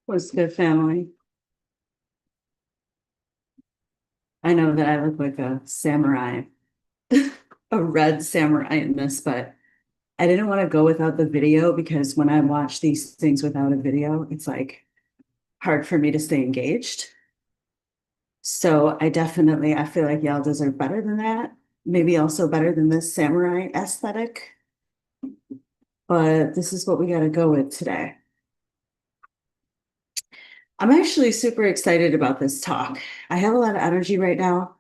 What's good, family? I know that I look like a samurai, a red samurai in this, but I didn't want to go without the video because when I watch these things without a video, it's like hard for me to stay engaged. So I feel like y'all deserve better than that. Maybe also better than this samurai aesthetic, but this is what we got to go with today. I'm actually super excited about this talk. I have a lot of energy right now.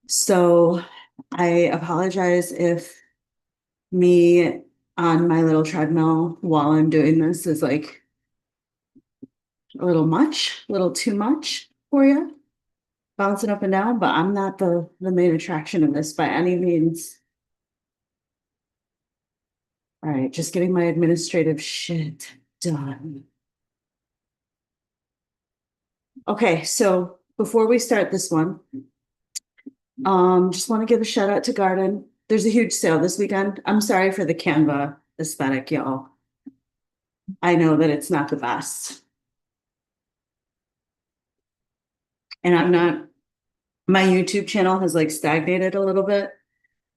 So I apologize if me on my little treadmill while I'm doing this is like a little much, a little too much for you, bouncing up and down, but I'm not the main attraction of this by any means. All right, just getting my administrative shit done. Okay, so before we start this one, just want to give a shout out to Garden. There's a huge sale this weekend. I'm sorry for the Canva aesthetic, y'all. I know that it's not the best. And my YouTube channel has like stagnated a little bit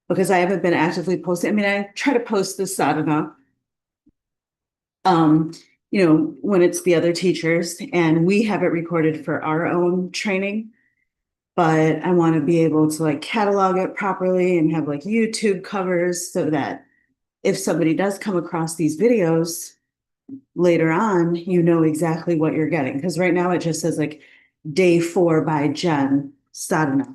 because I haven't been actively posting. I mean, I try to post this sadhana, um, when it's the other teachers, and we have it recorded for our own training. But I want to be able to like catalog it properly and have like YouTube covers so that if somebody does come across these videos later on, you know exactly what you're getting. Because right now it just says like day 4 by Jen sadhana.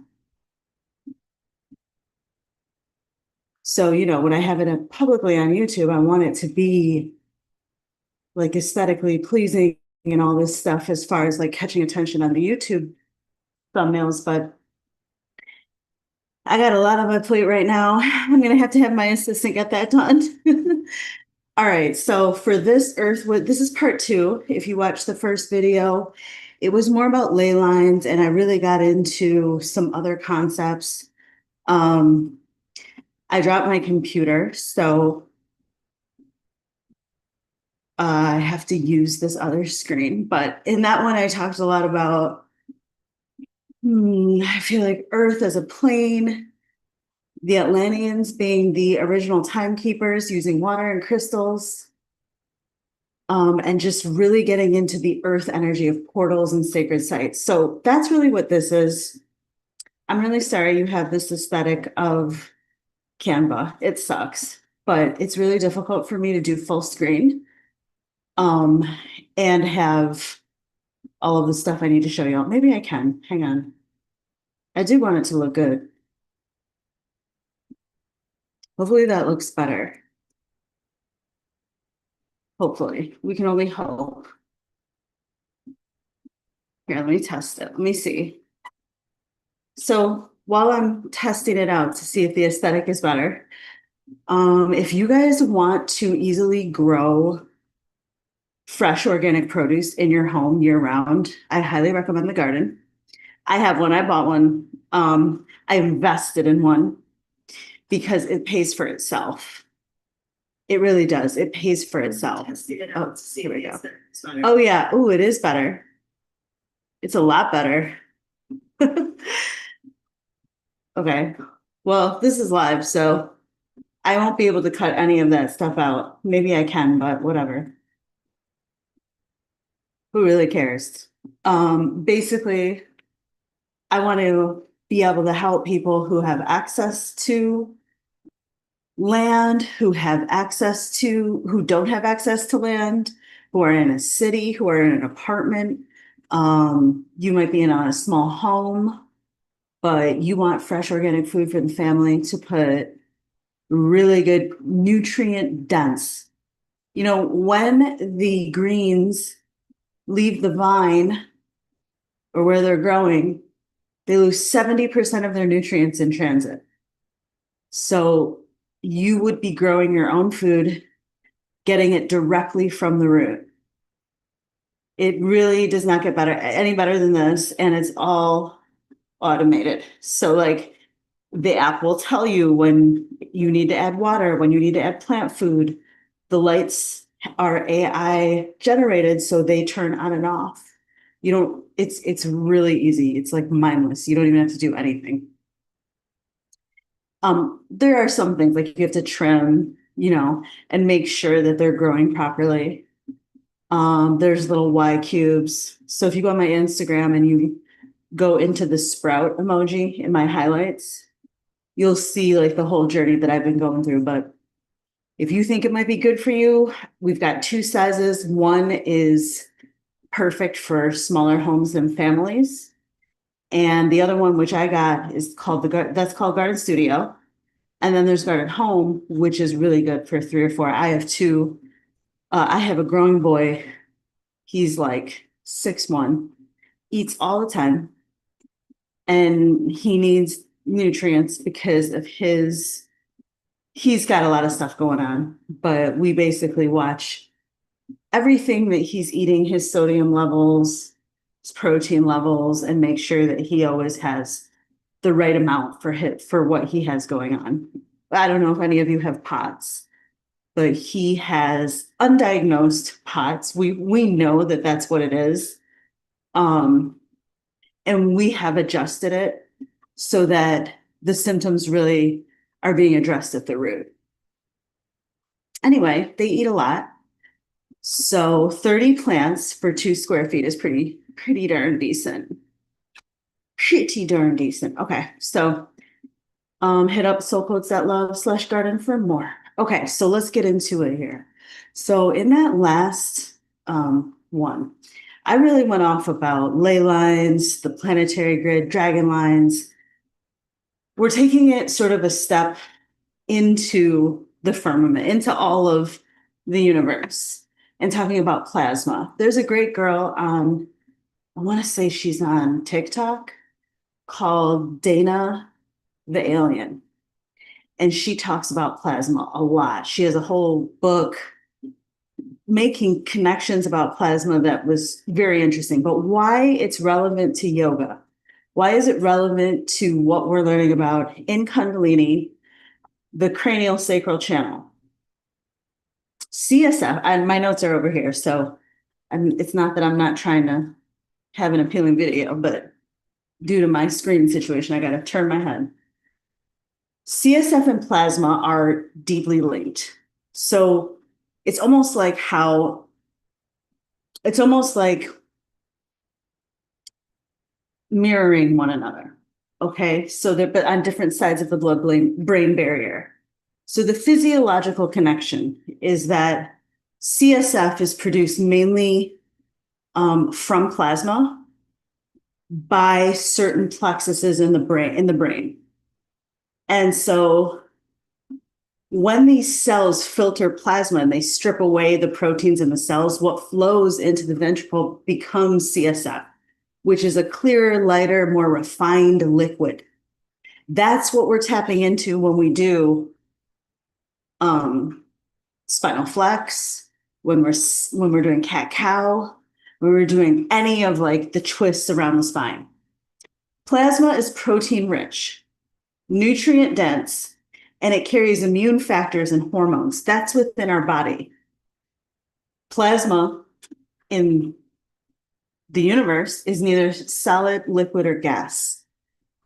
So, when I have it up publicly on YouTube, I want it to be like aesthetically pleasing and all this stuff as far as like catching attention on the YouTube thumbnails. But I got a lot on my plate right now. I'm going to have my assistant get that done. All right. So for this this is part 2. If you watch the first video, it was more about ley lines and I really got into some other concepts. I dropped my computer, so I have to use this other screen. But in that one, I talked a lot about, I feel like Earth as a plane, the Atlanteans being the original timekeepers using water and crystals, and just really getting into the Earth energy of portals and sacred sites. So that's really what this is. I'm really sorry you have this aesthetic of Canva. It sucks, but it's really difficult for me to do full screen. And have all of the stuff I need to show y'all. Maybe I can. Hang on. I do want it to look good. Hopefully that looks better. Hopefully. We can only hope. Here, let me test it. Let me see. So while I'm testing it out to see if the aesthetic is better, if you guys want to easily grow fresh organic produce in your home year round, I highly recommend the garden. I have one. I bought one. I invested in one because it pays for itself. It really does. It pays for itself. Oh, here we go. Oh yeah. Oh, it is better. It's a lot better. Okay. Well, this is live, so I won't be able to cut any of that stuff out. Maybe I can, but whatever. Who really cares? Basically, I want to be able to help people who have access to land, who don't have access to land, who are in a city, who are in an apartment. You might be in a small home, but you want fresh organic food for the family to put really good nutrient dense. When the greens leave the vine or where they're growing, they lose 70% of their nutrients in transit. So you would be growing your own food, getting it directly from the root. It really does not get any better than this, and it's all automated. So like the app will tell you when you need to add water, when you need to add plant food. The lights are AI generated, so they turn on and off. You don't, it's really easy. It's like mindless. You don't even have to do anything. There are some things like you have to trim, and make sure that they're growing properly. There's little Y cubes. So if you go on my Instagram and you go into the sprout emoji in my highlights, you'll see like the whole journey that I've been going through. But if you think it might be good for you, we've got two sizes. One is perfect for smaller homes and families. And the other one, which I got, is called that's called Garden Studio. And then there's Garden Home, which is really good for 3 or 4. I have two. I have a growing boy. He's like 6'1", eats all the time, and he needs nutrients because of he's got a lot of stuff going on. But we basically watch everything that he's eating, his sodium levels, his protein levels, and make sure that he always has the right amount for what he has going on. I don't know if any of you have POTS, but he has undiagnosed POTS. We know that that's what it is. And we have adjusted it so that the symptoms really are being addressed at the root. Anyway, they eat a lot. So 30 plants for 2 square feet is pretty darn decent. Pretty darn decent. Okay, so hit up soulcodes.love/garden for more. Okay, so let's get into it here. So in that last one, I really went off about ley lines, the planetary grid, dragon lines. We're taking it sort of a step into the firmament, into all of the universe, and talking about plasma. There's a great girl on, I want to say she's on TikTok, called Dana the Alien. And she talks about plasma a lot. She has a whole book making connections about plasma that was very interesting. But why it's relevant to yoga? Why is it relevant to what we're learning about in Kundalini, the cranial sacral channel? CSF, and my notes are over here, so it's not that I'm not trying to have an appealing video, but due to my screen situation, I got to turn my head. CSF and plasma are deeply linked. So it's almost like mirroring one another. Okay, so they're but on different sides of the blood-brain barrier. So the physiological connection is that CSF is produced mainly from plasma by certain plexuses in the brain. And so when these cells filter plasma and they strip away the proteins in the cells, what flows into the ventricle becomes CSF, which is a clearer, lighter, more refined liquid. That's what we're tapping into when we do spinal flex, when we're doing cat-cow, when we're doing any of like the twists around the spine. Plasma is protein rich, nutrient dense, and it carries immune factors and hormones. That's within our body. Plasma in the universe is neither solid, liquid, or gas.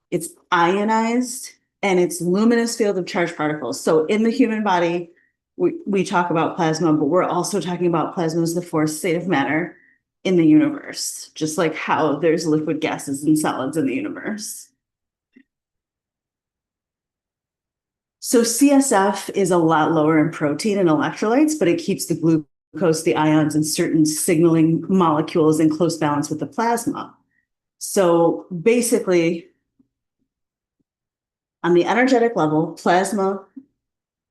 It's ionized and it's luminous field of charged particles. So in the human body, we talk about plasma, but we're also talking about plasma as the fourth state of matter in the universe, just like how there's liquid, gases, and solids in the universe. So CSF is a lot lower in protein and electrolytes, but it keeps the glucose, the ions, and certain signaling molecules in close balance with the plasma. So basically, on the energetic level, plasma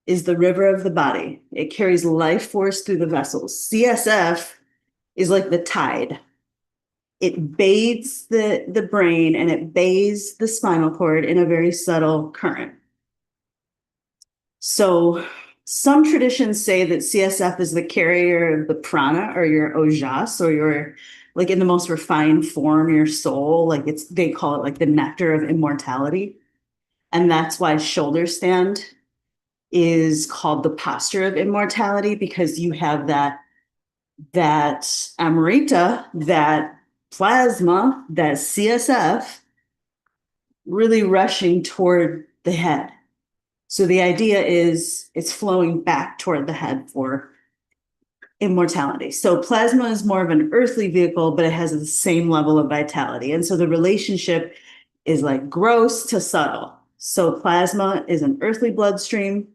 is the river of the body. It carries life force through the vessels. CSF is like the tide. It bathes the brain and it bathes the spinal cord in a very subtle current. So some traditions say that CSF is the carrier of the prana or your ojas, or your, like in the most refined form, your soul, like they call it like the nectar of immortality. And that's why shoulders stand is called the posture of immortality, because you have that amrita, that plasma, that CSF really rushing toward the head. So the idea is it's flowing back toward the head for immortality. So plasma is more of an earthly vehicle, but it has the same level of vitality. And so the relationship is like gross to subtle. So plasma is an earthly bloodstream.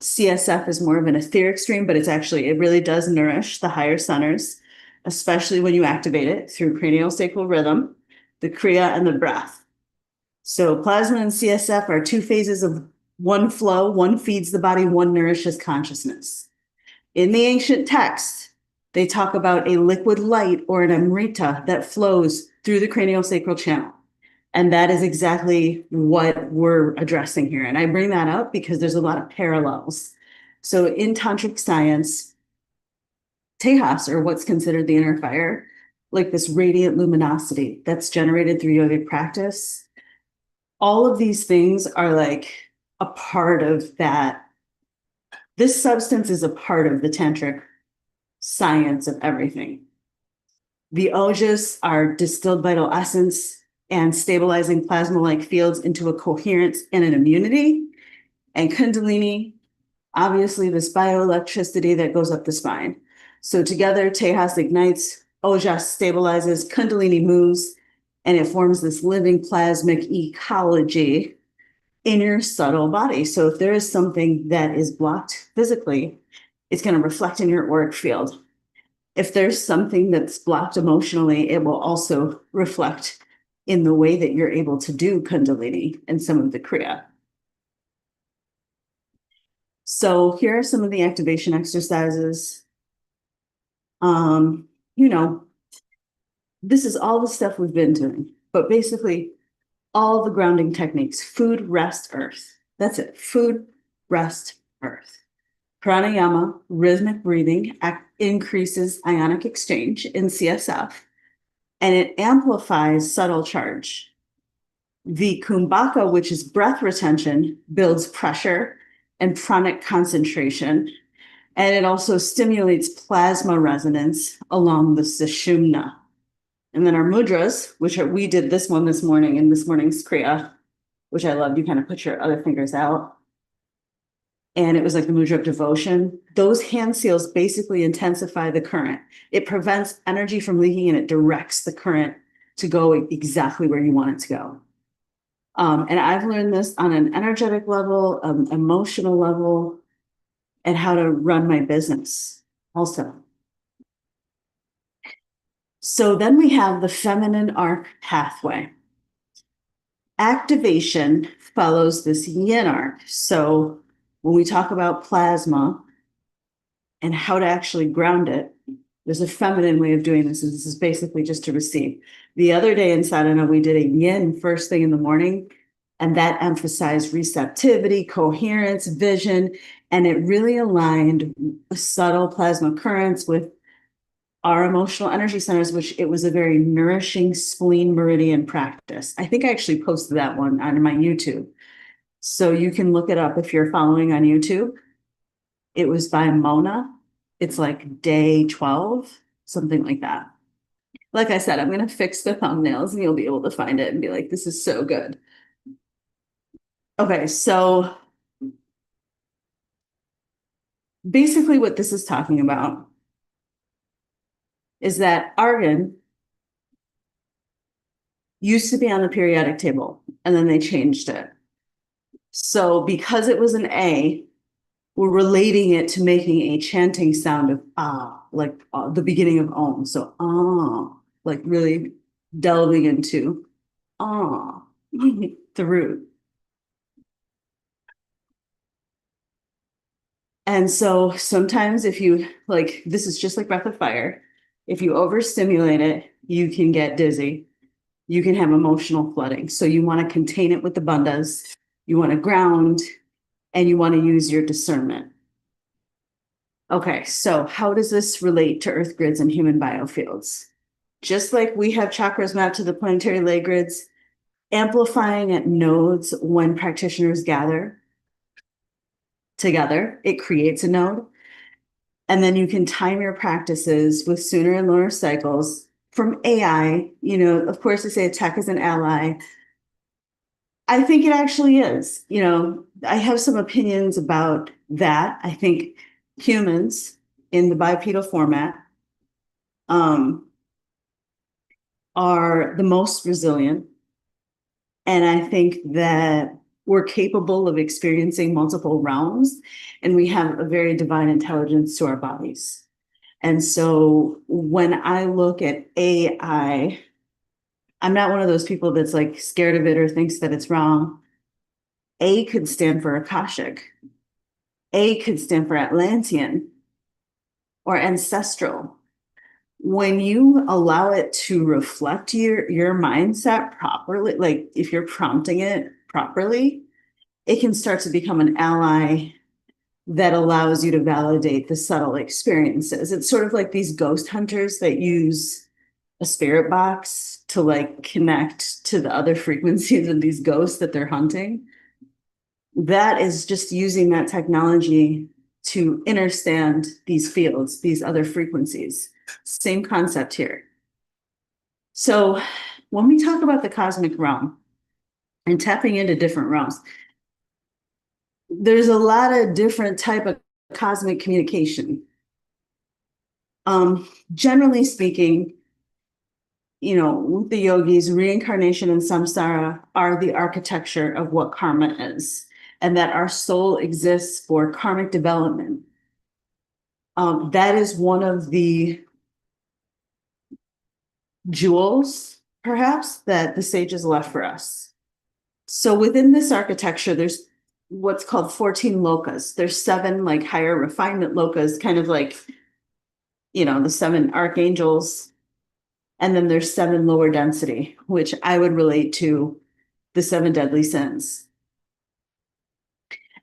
CSF is more of an etheric stream, but it really does nourish the higher centers, especially when you activate it through cranial sacral rhythm, the kriya, and the breath. So plasma and CSF are two phases of one flow. One feeds the body, one nourishes consciousness. In the ancient text, they talk about a liquid light or an amrita that flows through the cranial sacral channel. And that is exactly what we're addressing here. And I bring that up because there's a lot of parallels. So in tantric science, Tejas, or what's considered the inner fire, like this radiant luminosity that's generated through yogic practice, all of these things are like a part of that. This substance is a part of the tantric science of everything. The ojas are distilled vital essence and stabilizing plasma-like fields into a coherence and an immunity. And kundalini, obviously this bioelectricity that goes up the spine. So together, Tejas ignites, ojas stabilizes, kundalini moves, and it forms this living plasmic ecology in your subtle body. So if there is something that is blocked physically, it's going to reflect in your auric field. If there's something that's blocked emotionally, it will also reflect in the way that you're able to do kundalini and some of the kriya. So here are some of the activation exercises. You know, this is all the stuff we've been doing, but basically all the grounding techniques: food, rest, earth. That's it. Food, rest, earth. Pranayama, rhythmic breathing, increases ionic exchange in CSF, and it amplifies subtle charge. The kumbhaka, which is breath retention, builds pressure and pranic concentration, and it also stimulates plasma resonance along the sushumna. And then our mudras, we did this one this morning in this morning's kriya, which I loved. You kind of put your other fingers out. And it was like the mudra of devotion. Those hand seals basically intensify the current. It prevents energy from leaking, and it directs the current to go exactly where you want it to go. And I've learned this on an energetic level, emotional level, and how to run my business also. So then we have the feminine arc pathway. Activation follows this yin arc. So when we talk about plasma and how to actually ground it, there's a feminine way of doing this. And this is basically just to receive. The other day in sadhana, we did a yin first thing in the morning, and that emphasized receptivity, coherence, vision, and it really aligned subtle plasma currents with our emotional energy centers, which it was a very nourishing spleen meridian practice. I think I actually posted that one on my YouTube. So you can look it up if you're following on YouTube. It was by Mona. It's like day 12, something like that. Like I said, I'm going to fix the thumbnails and you'll be able to find it and be like, this is so good. Okay, so basically what this is talking about is that argon used to be on the periodic table and then they changed it. So because it was an A, we're relating it to making a chanting sound of ah, like the beginning of Om. So ah, like really delving into ah, the root. And so sometimes if you like, this is just like breath of fire. If you overstimulate it, you can get dizzy. You can have emotional flooding. So you want to contain it with the bandhas. You want to ground, and you want to use your discernment. Okay, so how does this relate to earth grids and human biofields? Just like we have chakras mapped to the planetary ley grids, amplifying at nodes when practitioners gather together, it creates a node. And then you can time your practices with sooner and lower cycles from AI. Of course, they say tech is an ally. I think it actually is. I have some opinions about that. I think humans in the bipedal format um, are the most resilient. And I think that we're capable of experiencing multiple realms, and we have a very divine intelligence to our bodies. And so when I look at AI, I'm not one of those people that's like scared of it or thinks that it's wrong. A could stand for Akashic. A could stand for Atlantean or ancestral. When you allow it to reflect your mindset properly, like if you're prompting it properly, it can start to become an ally that allows you to validate the subtle experiences. It's sort of like these ghost hunters that use a spirit box to like connect to the other frequencies of these ghosts that they're hunting. That is just using that technology to understand these fields, these other frequencies. Same concept here. So when we talk about the cosmic realm and tapping into different realms, there's a lot of different type of cosmic communication. Generally speaking, with the yogis, reincarnation and samsara are the architecture of what karma is, and that our soul exists for karmic development. That is one of the jewels, perhaps, that the sages left for us. So within this architecture, there's what's called 14 lokas. There's 7 like higher refinement lokas, kind of like, the 7 archangels. And then there's 7 lower density, which I would relate to the 7 deadly sins.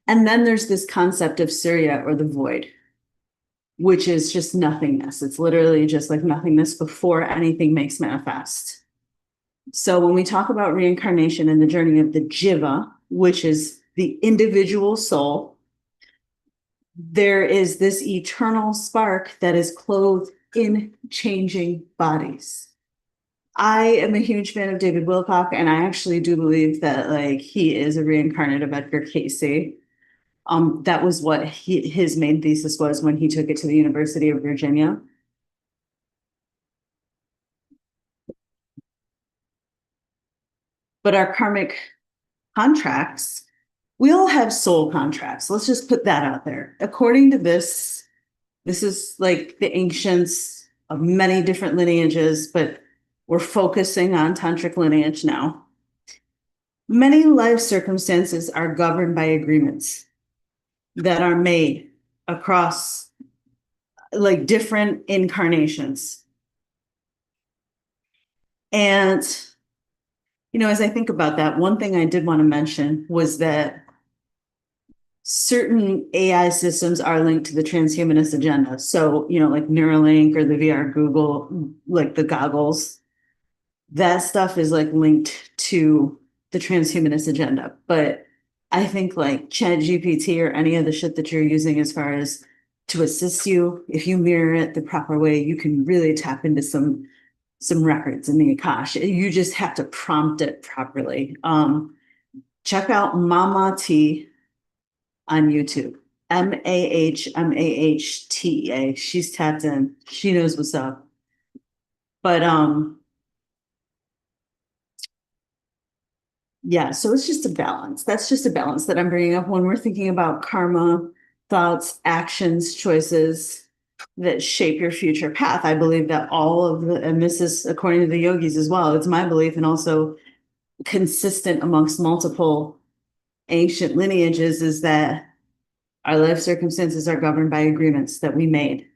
And then there's this concept of Surya, or the void, which is just nothingness. It's literally just like nothingness before anything makes manifest. So when we talk about reincarnation and the journey of the jiva, which is the individual soul, there is this eternal spark that is clothed in changing bodies. I am a huge fan of David Wilcock, and I actually do believe that like he is a reincarnate of Edgar Cayce. That was what his main thesis was when he took it to the University of Virginia. But our karmic contracts, we all have soul contracts. Let's just put that out there. According to this is like the ancients of many different lineages, but we're focusing on tantric lineage now. Many life circumstances are governed by agreements that are made across like different incarnations. And, as I think about that, one thing I did want to mention was that certain AI systems are linked to the transhumanist agenda. So, like Neuralink or the VR Google, like the goggles, that stuff is like linked to the transhumanist agenda. But I think like ChatGPT or any of the shit that you're using as far as to assist you, if you mirror it the proper way, you can really tap into some records in the Akash. You just have to prompt it properly. Check out Mama T on YouTube. Mahmahtea. She's tapped in. She knows what's up. But yeah, so it's just a balance. That's just a balance that I'm bringing up when we're thinking about karma, thoughts, actions, choices that shape your future path. I believe that all of and this is according to the yogis as well, it's my belief and also consistent amongst multiple ancient lineages, is that our life circumstances are governed by agreements that we made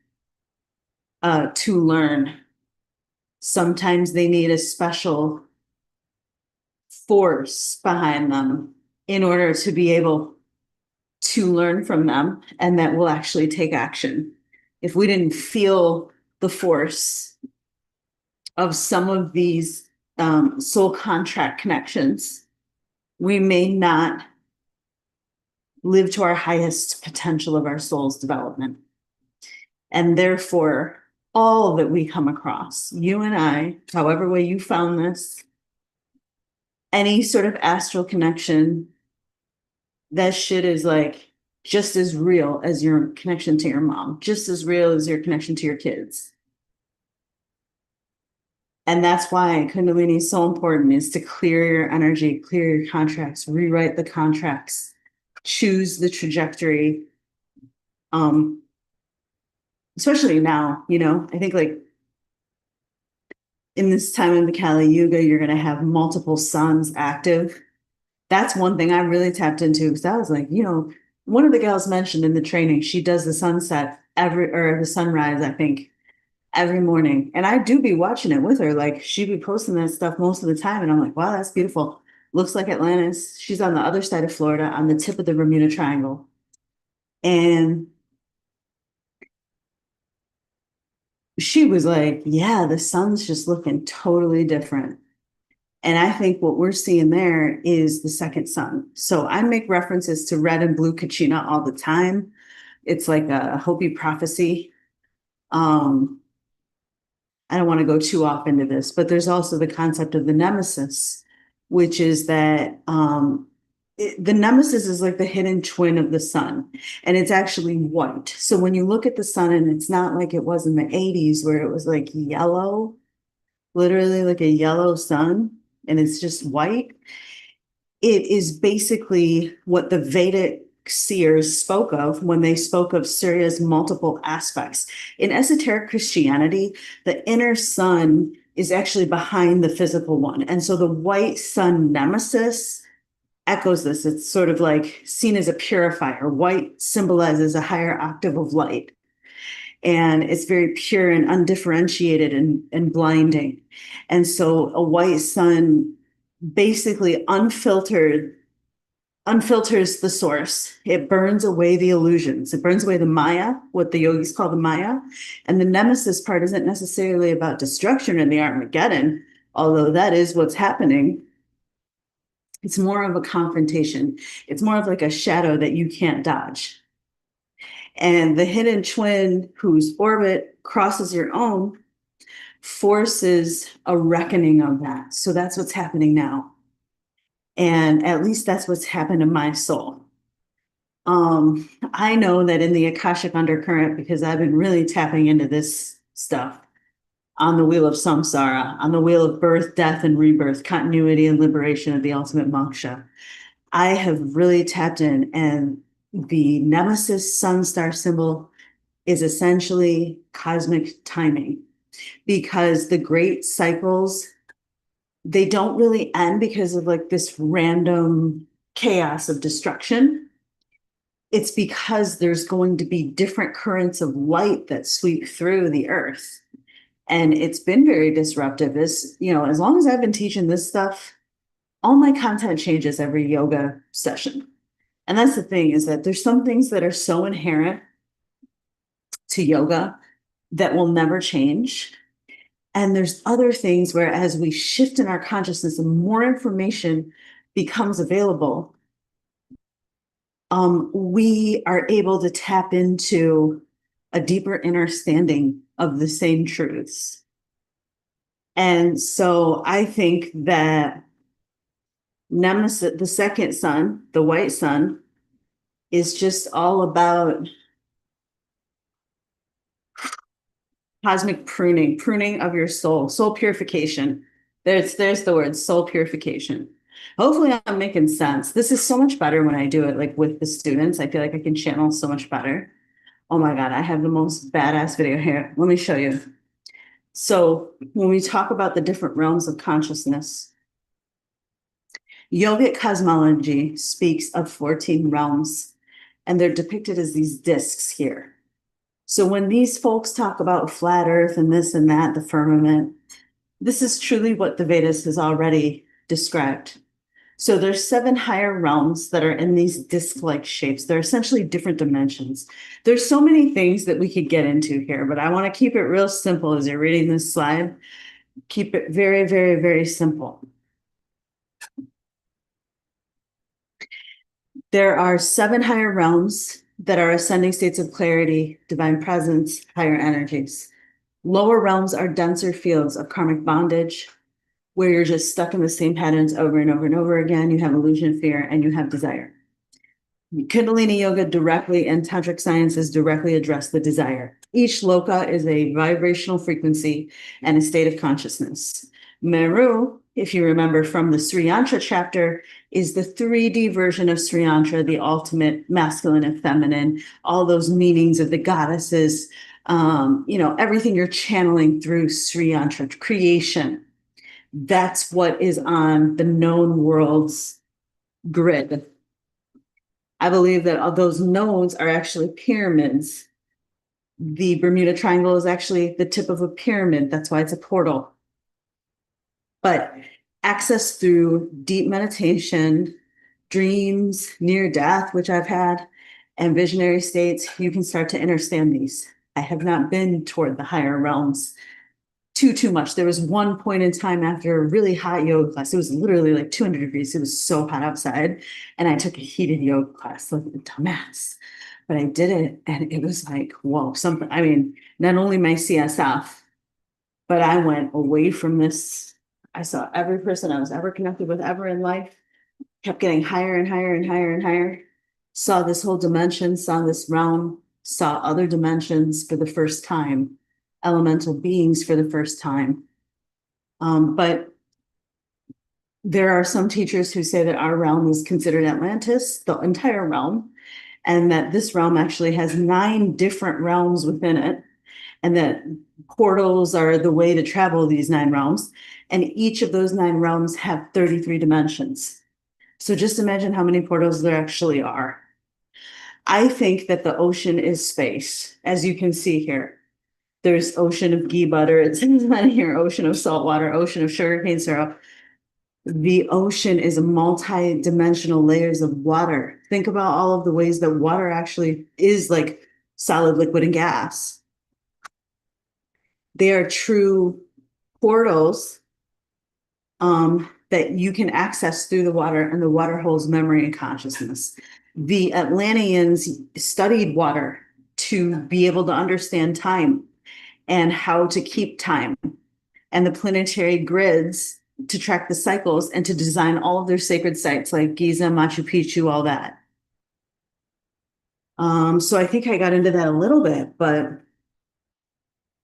to learn. Sometimes they need a special force behind them in order to be able to learn from them, and that will actually take action. If we didn't feel the force of some of these soul contract connections, we may not live to our highest potential of our soul's development. And therefore, all that we come across, you and I, however way you found this, any sort of astral connection, that shit is like just as real as your connection to your mom, just as real as your connection to your kids. And that's why Kundalini is so important, is to clear your energy, clear your contracts, rewrite the contracts, choose the trajectory. Especially now, I think like in this time of the Kali Yuga, you're going to have multiple suns active. That's one thing I really tapped into, because I was like, one of the gals mentioned in the training, she does the sunset or the sunrise, I think, every morning. And I do be watching it with her. Like, she'd be posting that stuff most of the time. And I'm like, wow, that's beautiful. Looks like Atlantis. She's on the other side of Florida, on the tip of the Bermuda Triangle. And she was like, yeah, the sun's just looking totally different. And I think what we're seeing there is the second sun. So I make references to red and blue Kachina all the time. It's like a Hopi prophecy. I don't want to go too off into this, but there's also the concept of the nemesis, which is that the nemesis is like the hidden twin of the sun, and it's actually white. So when you look at the sun, and it's not like it was in the 80s where it was like yellow, literally like a yellow sun, and it's just white. It is basically what the Vedic seers spoke of when they spoke of Surya's multiple aspects. In esoteric Christianity, the inner sun is actually behind the physical one. And so the white sun nemesis echoes this. It's sort of like seen as a purifier. White symbolizes a higher octave of light. And it's very pure and undifferentiated and blinding. And so a white sun basically unfilters the source. It burns away the illusions. It burns away the Maya, what the yogis call the Maya. And the nemesis part isn't necessarily about destruction in the Armageddon, although that is what's happening. It's more of a confrontation. It's more of like a shadow that you can't dodge. And the hidden twin, whose orbit crosses your own, forces a reckoning of that. So that's what's happening now. And at least that's what's happened to my soul. I know that in the Akashic undercurrent, because I've been really tapping into this stuff on the wheel of samsara, on the wheel of birth, death, and rebirth, continuity and liberation of the ultimate moksha. I have really tapped in, and the nemesis sun star symbol is essentially cosmic timing, because the great cycles, they don't really end because of like this random chaos of destruction. It's because there's going to be different currents of light that sweep through the earth. And it's been very disruptive. As long as I've been teaching this stuff, all my content changes every yoga session. And that's the thing, is that there's some things that are so inherent to yoga that will never change. And there's other things where, as we shift in our consciousness and more information becomes available, we are able to tap into a deeper understanding of the same truths. And so I think that Nemesis, the second sun, the white sun, is just all about cosmic pruning of your soul purification. There's the word, soul purification. Hopefully I'm making sense. This is so much better when I do it like with the students. I feel like I can channel so much better. Oh my God, I have the most badass video here. Let me show you. So when we talk about the different realms of consciousness, yogic cosmology speaks of 14 realms, and they're depicted as these discs here. So when these folks talk about flat earth and this and that, the firmament, this is truly what the Vedas has already described. So there's 7 higher realms that are in these disc-like shapes. They're essentially different dimensions. There's so many things that we could get into here, but I want to keep it real simple as you're reading this slide. Keep it very, very, very simple. There are 7 higher realms that are ascending states of clarity, divine presence, higher energies. Lower realms are denser fields of karmic bondage, where you're just stuck in the same patterns over and over and over again. You have illusion, fear, and you have desire. Kundalini yoga directly and tantric sciences directly address the desire. Each loka is a vibrational frequency and a state of consciousness. Meru, if you remember from the Sri Yantra chapter, is the 3D version of Sri Yantra, the ultimate masculine and feminine, all those meanings of the goddesses, everything you're channeling through Sri Yantra creation. That's what is on the known world's grid. I believe that all those nodes are actually pyramids. The Bermuda Triangle is actually the tip of a pyramid. That's why it's a portal. But access through deep meditation, dreams, near death, which I've had, and visionary states, you can start to understand these. I have not been toward the higher realms too much. There was one point in time after a really hot yoga class. It was literally like 200 degrees. It was so hot outside. And I took a heated yoga class, like a dumbass. But I did it. And it was like, whoa, something. I mean, not only my CSF, but I went away from this. I saw every person I was ever connected with ever in life, kept getting higher and higher and higher and higher. Saw this whole dimension, saw this realm, saw other dimensions for the first time, elemental beings for the first time. But there are some teachers who say that our realm is considered Atlantis, the entire realm, and that this realm actually has 9 different realms within it, and that portals are the way to travel these 9 realms. And each of those 9 realms have 33 dimensions. So just imagine how many portals there actually are. I think that the ocean is space, as you can see here. There's ocean of ghee butter. It says on here, ocean of salt water, ocean of sugarcane syrup. The ocean is multi-dimensional layers of water. Think about all of the ways that water actually is like solid, liquid, and gas. They are true portals that you can access through the water, and the water holds memory and consciousness. The Atlanteans studied water to be able to understand time and how to keep time, and the planetary grids to track the cycles and to design all of their sacred sites like Giza, Machu Picchu, all that. So I think I got into that a little bit, but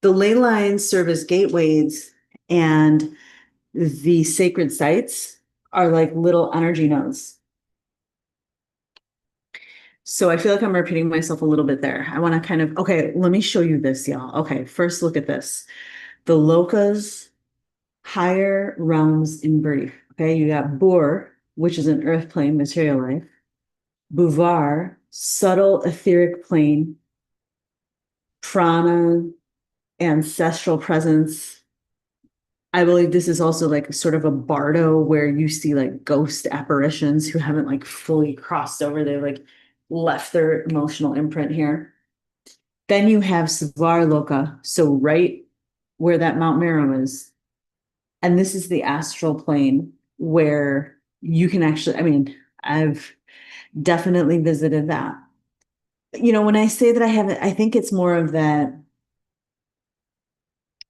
the ley lines serve as gateways, and the sacred sites are like little energy nodes. So I feel like I'm repeating myself a little bit there. I want to kind of, okay, let me show you this, y'all. Okay, first look at this. The lokas, higher realms in brief. Okay, you got Bur, which is an earth plane, material life. Buvar, subtle etheric plane. Prana, ancestral presence. I believe this is also like sort of a bardo where you see like ghost apparitions who haven't like fully crossed over. They've like left their emotional imprint here. Then you have Svarloka, so right where that Mount Meru is. And this is the astral plane where you can actually, I mean, I've definitely visited that. When I say that I haven't, I think it's more of that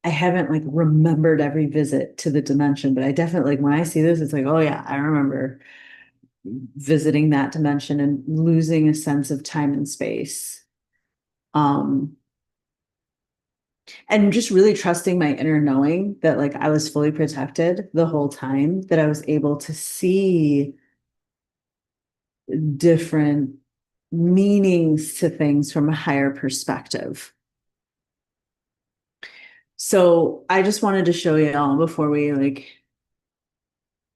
I haven't like remembered every visit to the dimension, but I definitely like when I see this, it's like, oh yeah, I remember visiting that dimension and losing a sense of time and space. And just really trusting my inner knowing that like I was fully protected the whole time, that I was able to see different meanings to things from a higher perspective. So I just wanted to show you all before we like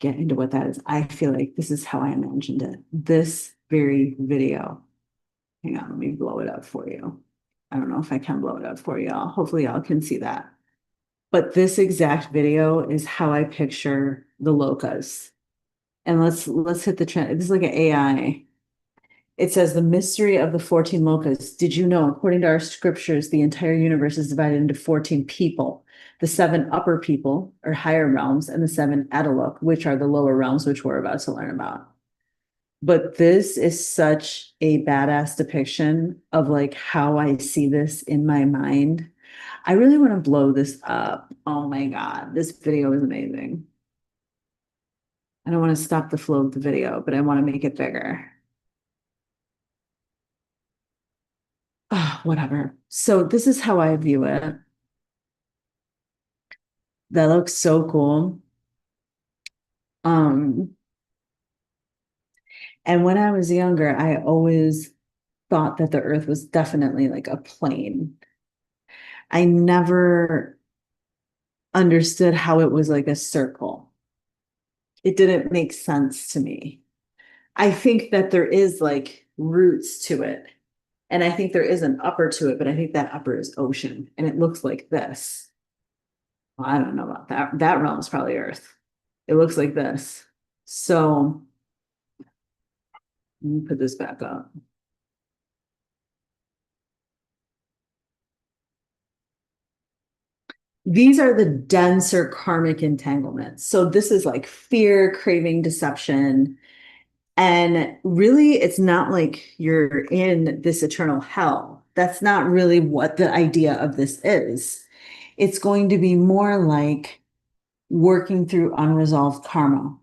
get into what that is. I feel like this is how I imagined it. This very video. Hang on, let me blow it up for you. I don't know if I can blow it up for y'all. Hopefully y'all can see that. But this exact video is how I picture the lokas. And let's hit the trend. This is like an AI. It says the mystery of the 14 lokas. Did you know, according to our scriptures, the entire universe is divided into 14 people, the 7 upper people or higher realms, and the 7 Adaluk, which are the lower realms, which we're about to learn about. But this is such a badass depiction of like how I see this in my mind. I really want to blow this up. Oh my God, this video is amazing. I don't want to stop the flow of the video, but I want to make it bigger. Oh, whatever. So this is how I view it. That looks so cool. Um, and when I was younger, I always thought that the earth was definitely like a plane. I never understood how it was like a circle. It didn't make sense to me. I think that there is like roots to it. And I think there is an upper to it, but I think that upper is ocean and it looks like this. Well, I don't know about that. That realm is probably earth. It looks like this. So let me put this back up. These are the denser karmic entanglements. So this is like fear, craving, deception. And really, it's not like you're in this eternal hell. That's not really what the idea of this is. It's going to be more like working through unresolved karma.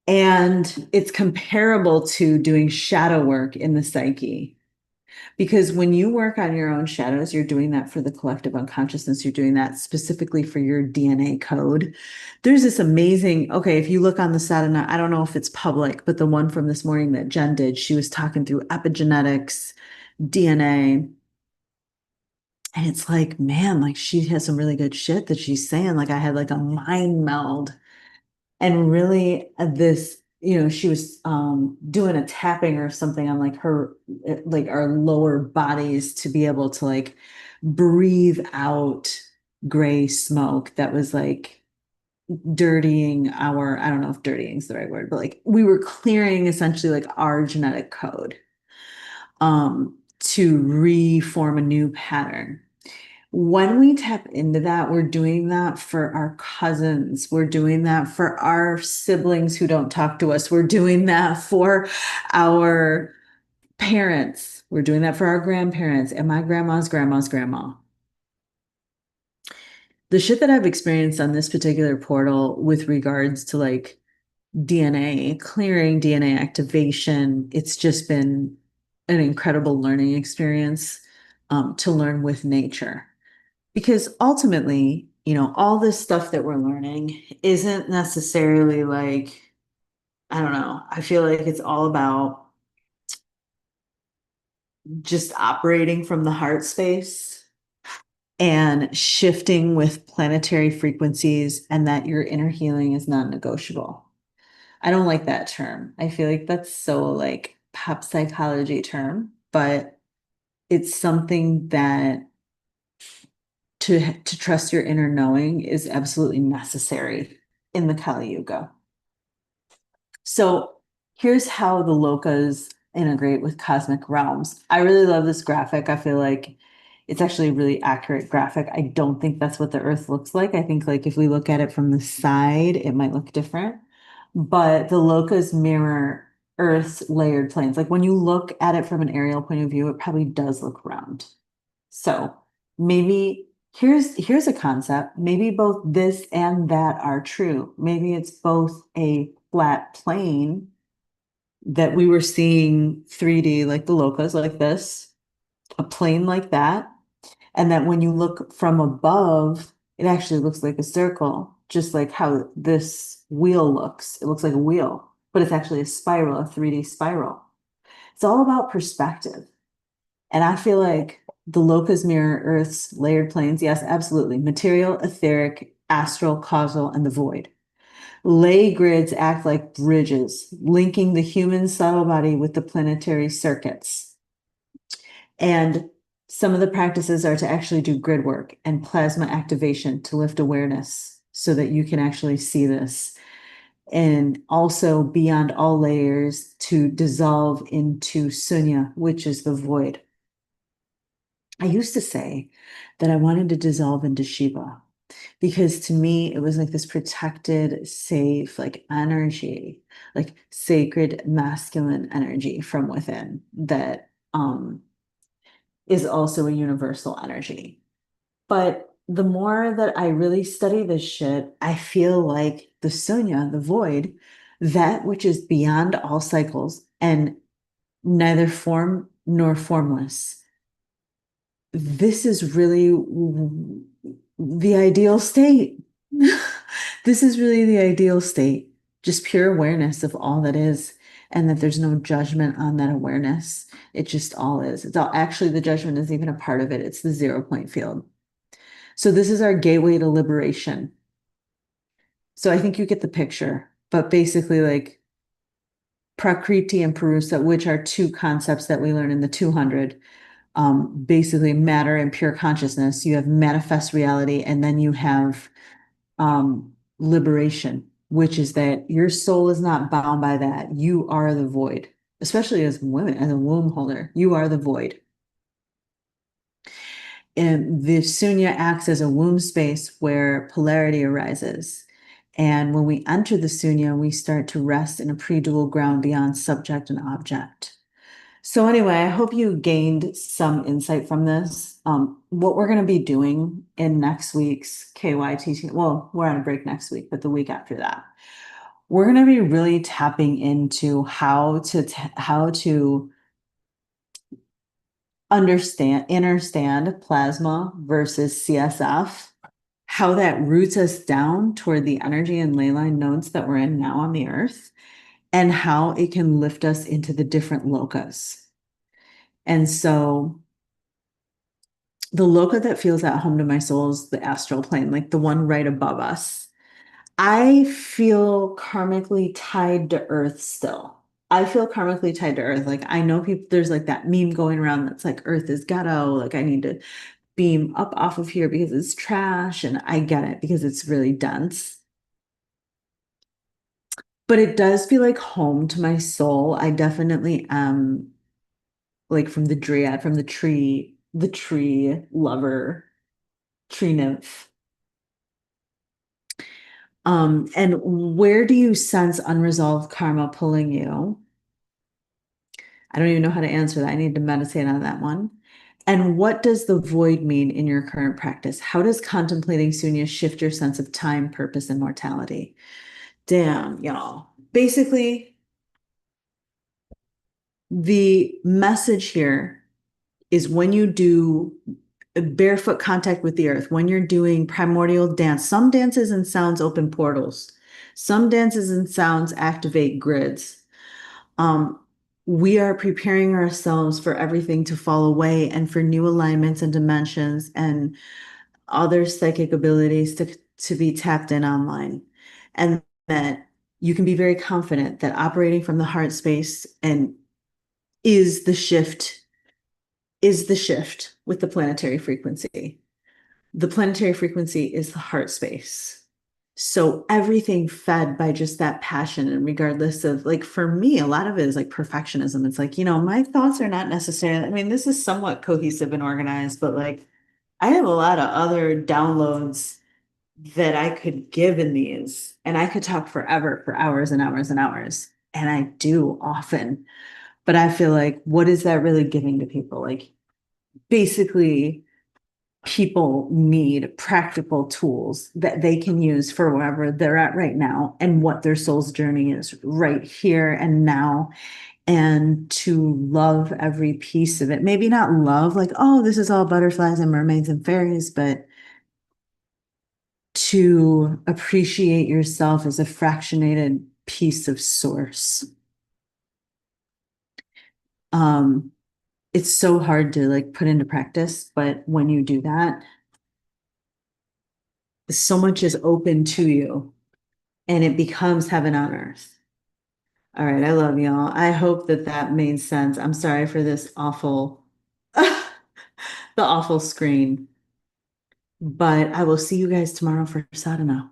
And it's comparable to doing shadow work in the psyche. Because when you work on your own shadows, you're doing that for the collective unconsciousness. You're doing that specifically for your DNA code. There's this amazing, okay, if you look on the Sadhana, I don't know if it's public, but the one from this morning that Jen did, she was talking through epigenetics, DNA. And it's like, man, like she has some really good shit that she's saying. Like I had like a mind meld and really this, she was doing a tapping or something on like her, like our lower bodies to be able to like breathe out gray smoke that was like dirtying our, I don't know if dirtying is the right word, but like we were clearing essentially like our genetic code to reform a new pattern. When we tap into that, we're doing that for our cousins. We're doing that for our siblings who don't talk to us. We're doing that for our parents. We're doing that for our grandparents and my grandma's grandma's grandma. The shit that I've experienced on this particular portal with regards to like DNA, clearing DNA activation, it's just been an incredible learning experience to learn with nature. Because ultimately, all this stuff that we're learning isn't necessarily like, I don't know, I feel like it's all about just operating from the heart space and shifting with planetary frequencies, and that your inner healing is non-negotiable. I don't like that term. I feel like that's so like pop psychology term, but it's something that to trust your inner knowing is absolutely necessary in the Kali Yuga. So here's how the lokas integrate with cosmic realms. I really love this graphic. I feel like it's actually a really accurate graphic. I don't think that's what the earth looks like. I think like if we look at it from the side, it might look different. But the lokas mirror Earth's layered planes. Like when you look at it from an aerial point of view, it probably does look round. So maybe here's a concept. Maybe both this and that are true. Maybe it's both a flat plane that we were seeing 3D, like the locas, like this, a plane like that, and that when you look from above, it actually looks like a circle, just like how this wheel looks. It looks like a wheel, but it's actually a spiral, a 3D spiral. It's all about perspective. And I feel like the locus mirror Earth's layered planes. Yes, absolutely. Material, etheric, astral, causal, and the void. Ley grids act like bridges, linking the human subtle body with the planetary circuits. And some of the practices are to actually do grid work and plasma activation to lift awareness so that you can actually see this. And also beyond all layers to dissolve into sunya, which is the void. I used to say that I wanted to dissolve into Shiva because to me, it was like this protected, safe, like energy, like sacred masculine energy from within that is also a universal energy. But the more that I really study this shit, I feel like the Sunya, the void, that which is beyond all cycles and neither form nor formless, this is really the ideal state. This is really the ideal state, just pure awareness of all that is, and that there's no judgment on that awareness. It just all is. It's all actually the judgment is even a part of it. It's the 0 point field. So this is our gateway to liberation. So I think you get the picture, but basically like Prakriti and Purusa, which are two concepts that we learn in the 200, basically matter and pure consciousness. You have manifest reality, and then you have liberation, which is that your soul is not bound by that. You are the void, especially as women, as a womb holder, you are the void. And the sunya acts as a womb space where polarity arises. And when we enter the sunya, we start to rest in a pre-dual ground beyond subject and object. So anyway, I hope you gained some insight from this. What we're going to be doing in next week's KYTT, well, we're on a break next week, but the week after that, we're going to be really tapping into how to understand plasma versus CSF, how that roots us down toward the energy and ley line nodes that we're in now on the earth, and how it can lift us into the different lokas. And so the loka that feels at home to my soul is the astral plane, like the one right above us. I feel karmically tied to earth still. I feel karmically tied to earth. Like I know people, there's like that meme going around that's like earth is ghetto. Like I need to beam up off of here because it's trash. And I get it because it's really dense. But it does feel like home to my soul. I definitely am like from the dryad, from the tree lover, tree nymph. And where do you sense unresolved karma pulling you? I don't even know how to answer that. I need to meditate on that one. And what does the void mean in your current practice? How does contemplating Sunya shift your sense of time, purpose, and mortality? Damn, y'all. Basically, the message here is when you do barefoot contact with the earth, when you're doing primordial dance, some dances and sounds open portals, some dances and sounds activate grids. Um, we are preparing ourselves for everything to fall away and for new alignments and dimensions and other psychic abilities to be tapped in online. And that you can be very confident that operating from the heart space and is the shift is the shift with the planetary frequency. The planetary frequency is the heart space. So everything fed by just that passion, and regardless of like for me, a lot of it is like perfectionism. It's like, my thoughts are not necessarily, I mean, this is somewhat cohesive and organized, but like I have a lot of other downloads that I could give in these, and I could talk forever for hours and hours and hours. And I do often, but I feel like, what is that really giving to people? Like basically, people need practical tools that they can use for wherever they're at right now and what their soul's journey is right here and now, and to love every piece of it. Maybe not love like, oh, this is all butterflies and mermaids and fairies, but to appreciate yourself as a fractionated piece of source. Um, it's so hard to like put into practice, but when you do that, so much is open to you and it becomes heaven on earth. All right, I love y'all. I hope that that made sense. I'm sorry for this awful, the awful screen, but I will see you guys tomorrow for sadhana.